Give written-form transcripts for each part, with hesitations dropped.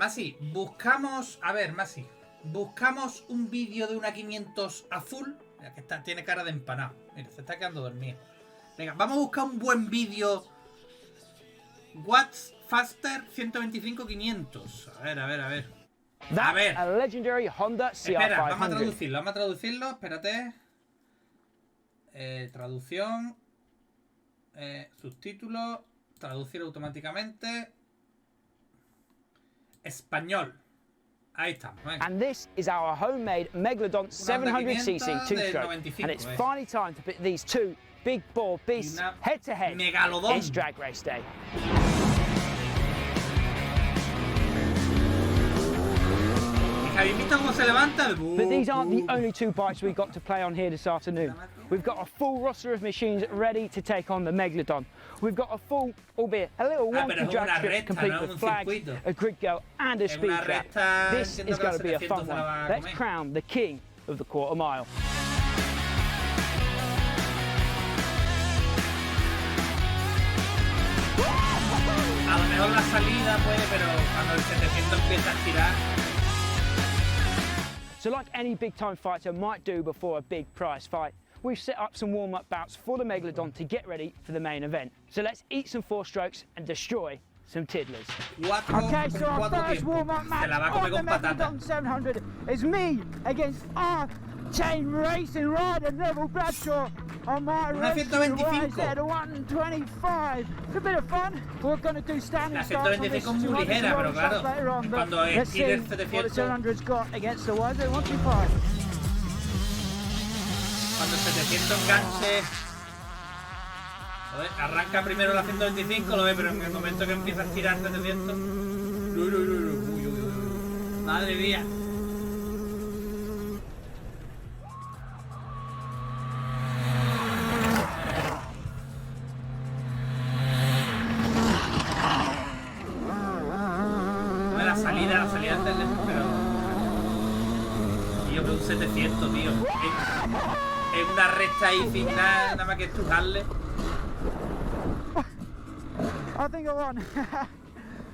Masi, buscamos... A ver, Masi. Buscamos un vídeo de una 500 azul. Mira, que tiene cara de empanado. Mira, se está quedando dormido. Venga, vamos a buscar un buen vídeo. What's faster 125-500. A ver. A ver. A legendary Honda CR500. Espera, vamos a traducirlo. Espérate. Traducción. Subtítulos. Traducir automáticamente. Español. Ahí estamos. Venga. And this is our homemade Megalodon 700cc two-stroke. And it's finally time to put these two big ball beasts head to head. Megalodon. It's drag race day. ¿Habéis visto cómo se levanta? But these aren't the only two bikes we've got to play on here this afternoon. We've got a full roster of machines ready to take on the Megalodon. We've got a full, albeit a little wonky drag strip complete with flags, a grid girl and a speed trap. This is going to be a fun one. Let's crown the king of the quarter mile. A lo mejor la salida puede, pero cuando el 700 empieza a girar. So like any big time fighter might do before a big prize fight, we've set up some warm-up bouts for the Megalodon to get ready for the main event. So let's eat some four strokes and destroy some tiddlers. Okay, so our first warm-up match on the Megalodon 700 is me against our chain racing rider Neville Bradshaw on my race at 125. It's a bit of fun. We're going to do standing starts on this 200 later on, but let's see what the 700's got against the 125. Cuando el 700 enganche, joder, arranca primero la 125, lo ve, pero en el momento que empieza a girar 700, madre mía. La salida antes, pero tío, pero un 700, tío. Es una recta ahí sin nada más que estrujarle. I think I won.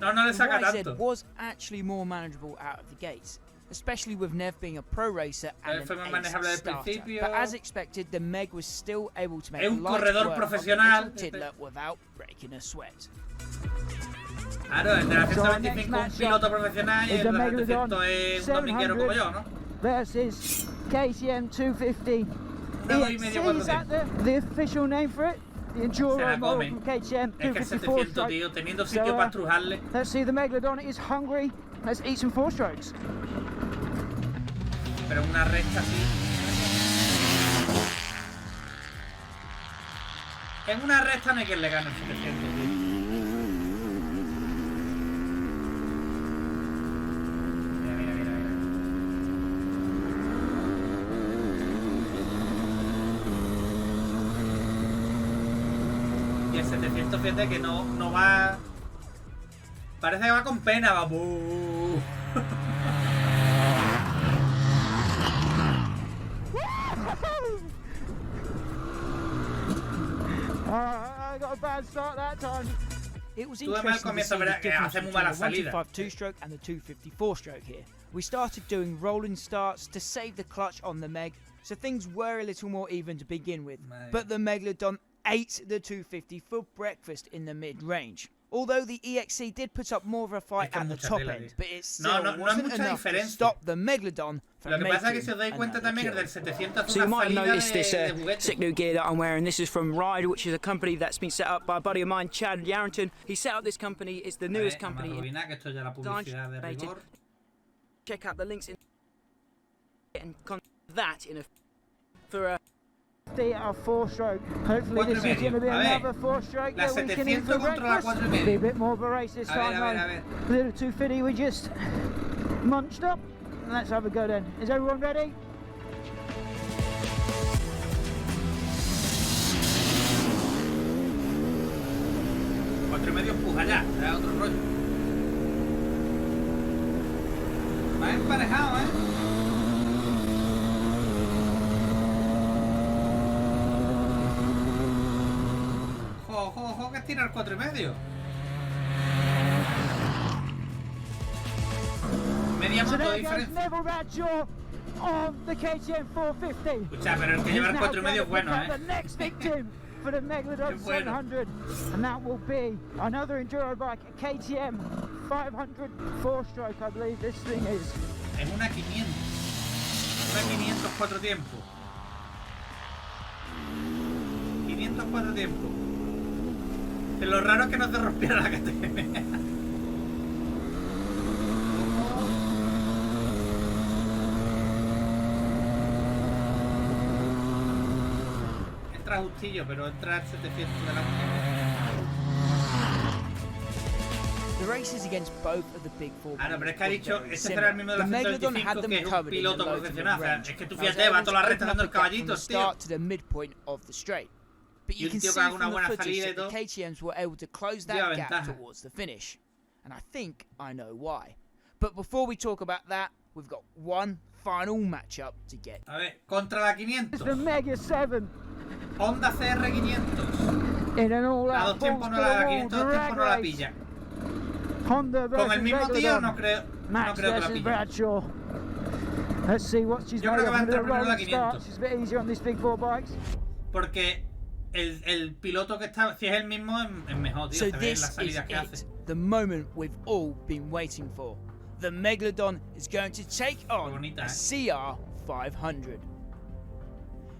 No le saca tanto. Was actually more manageable out of the gates, especially with Nev being a pro racer and fue más an manejable ace del starter. principio. But as expected, the Meg was still able to make Es un light corredor work profesional. of the little tiddler without breaking a sweat. Claro, el de la 125 un piloto profesional y el de la 700 es un dominguero como yo, ¿no? Versus KCM 250. $1,500, Is that the official name for it? The Enduro model from KTM 254. Es que el 700, tío, teniendo sitio para estrujarle. Let's see, the Megalodon is hungry. Let's eat some four strokes. Pero una recta así. En una recta no hay quien le gane el 700, tío. El 700, fíjate que no va. Parece que va con pena, va. I got a bad start that time. It was interesting to see the difference between the 125 two-stroke and the 254 stroke here. We started doing rolling starts to save the clutch on the Meg, so things were a little more even to begin with. But the Megalodon ate the 250 for breakfast in the mid-range. Although the EXC did put up more of a fight at the top end, but it still wasn't enough to stop the Megalodon from making another kill. So you might have noticed this sick new gear that I'm wearing. This is from Ride, which is a company that's been set up by a buddy of mine, Chad Yarrington. He set up this company. It's the newest company. Check out the links in and that in a for a four-stroke. Hopefully this is going to be another four-stroke that we can eat for breakfast. Be a bit more of a race this time though. Little 250 we just munched up. Let's have a go then. Is everyone ready? Cuatro y medio empuja ya, será otro rollo. Va emparejado, Ojo, que es tirar 4 y medio. media moto de diferencia. Escucha, pero el que lleva el 4,5 es bueno, For the Megalodon 700, and that will be another enduro bike, a KTM 500 4-stroke, I believe this thing is. Es una 500. Una 500 4 tiempos. 500 4 tiempos. Pero lo raro es que no te rompiera la KTM. Entra justillo, pero entra el 700 delante. The races against both of the big four. Ah, no, pero es que ha dicho, este será el mismo de la 125, que es un piloto profesional. O sea, es que tú fíjate, va toda la recta dando el caballito, tío. But you can see from the footage that the KTMs were able to close that gap towards the finish. And I think I know why. But before we talk about that, we've got one final matchup to get. A ver, contra la 500. The Mega 7. Honda CR 500. A 2 tiempos no la 500, 2 tiempos no la pilla. Con el mismo tío no creo que la pilla. Let's see what she's Yo creo que va a entrar primero la 500. She's a bit easier on these big four bikes. Porque el piloto que está, si es el mismo, es mejor, tío. So se ve this las salidas que hace. is the moment we've all been waiting for. The Megalodon is going to take on bonita, a CR 500.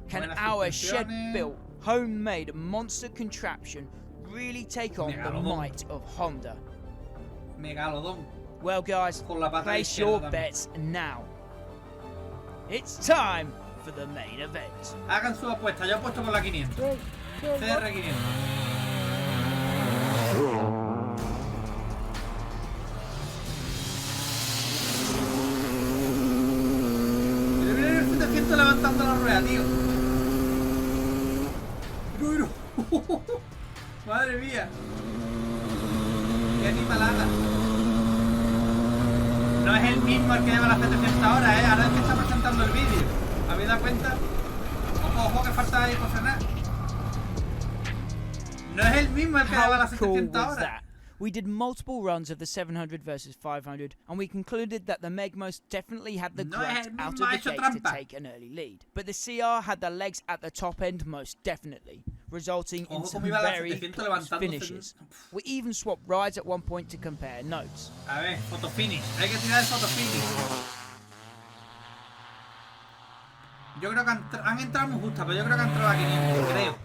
Can Buenas our suspensiones. shed-built, homemade monster contraption really take on the might of Honda? Megalodon. Well, guys, Con la pata place izquierda your también. bets now. It's time for the main event. Hagan su apuesta, yo apuesto por la 500. CR 500. Mira el 700 levantando la rueda, tío. Mira. Madre mía. Qué animalada. No es el mismo el que lleva las 700 ahora, ahora es el que está presentando el vídeo. ¿Habéis dado cuenta? Ojo, que falta ahí por frenar. No es el mismo el que lleva las 700 ahora. We did multiple runs of the 700 versus 500, and we concluded that the Meg most definitely had the grunt out of the gates to take an early lead. But the CR had the legs at the top end most definitely, resulting in some very close finishes. We even swapped rides at one point to compare notes. A ver, photo finish. Hay que tirar el photo finish. Yo creo que han entrado muy justas, pero yo creo que han entrado a 500, creo.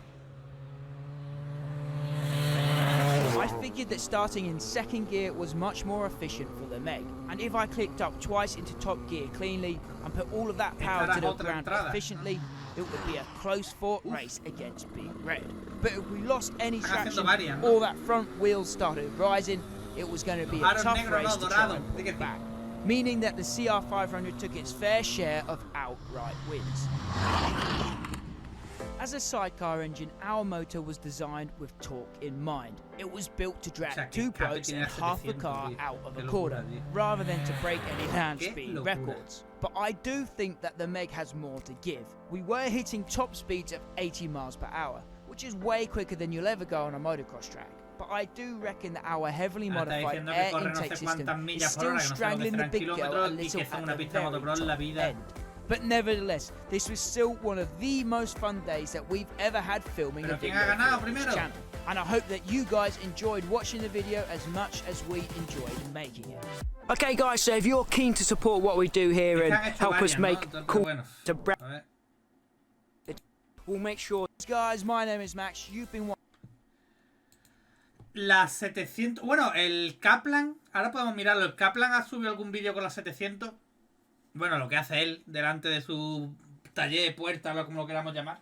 I figured that starting in second gear was much more efficient for the Meg, and if I clicked up twice into top gear cleanly and put all of that power to the ground efficiently, it would be a close-fought race against Big Red. But if we lost any traction or that front wheel started rising, it was going to be a tough race to try and pull back, meaning that the CR500 took its fair share of outright wins. As a sidecar engine, our motor was designed with torque in mind. It was built to drag two blokes and half the car out of a corner, rather than to break any land speed records. But I do think that the Meg has more to give. We were hitting top speeds of 80 miles per hour, which is way quicker than you'll ever go on a motocross track. But I do reckon that our heavily modified air intake system is still strangling the big girl a little at the very top end. But nevertheless, this was still one of the most fun days that we've ever had filming a video for this channel. And I hope that you guys enjoyed watching the video as much as we enjoyed making it. Okay guys, so if you're keen to support what we do here and help us make cool to we'll make sure. Guys, my name is Max, you've been watching. Las 700... Bueno, el Kaplan, ahora podemos mirarlo. El Kaplan ha subido algún vídeo con las 700. Bueno, lo que hace él delante de su taller, puerta, como lo queramos llamar.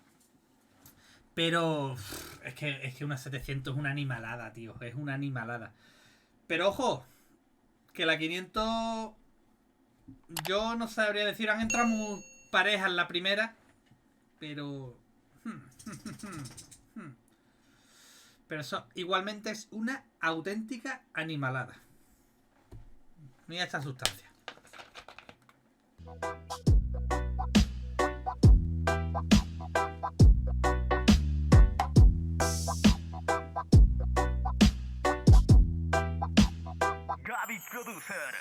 Pero es que una 700 es una animalada, tío. Es una animalada. Pero ojo, que la 500... Yo no sabría decir, han entrado muy parejas en la primera. Pero... Pero eso igualmente es una auténtica animalada. Mira esta sustancia. Gaby Producer.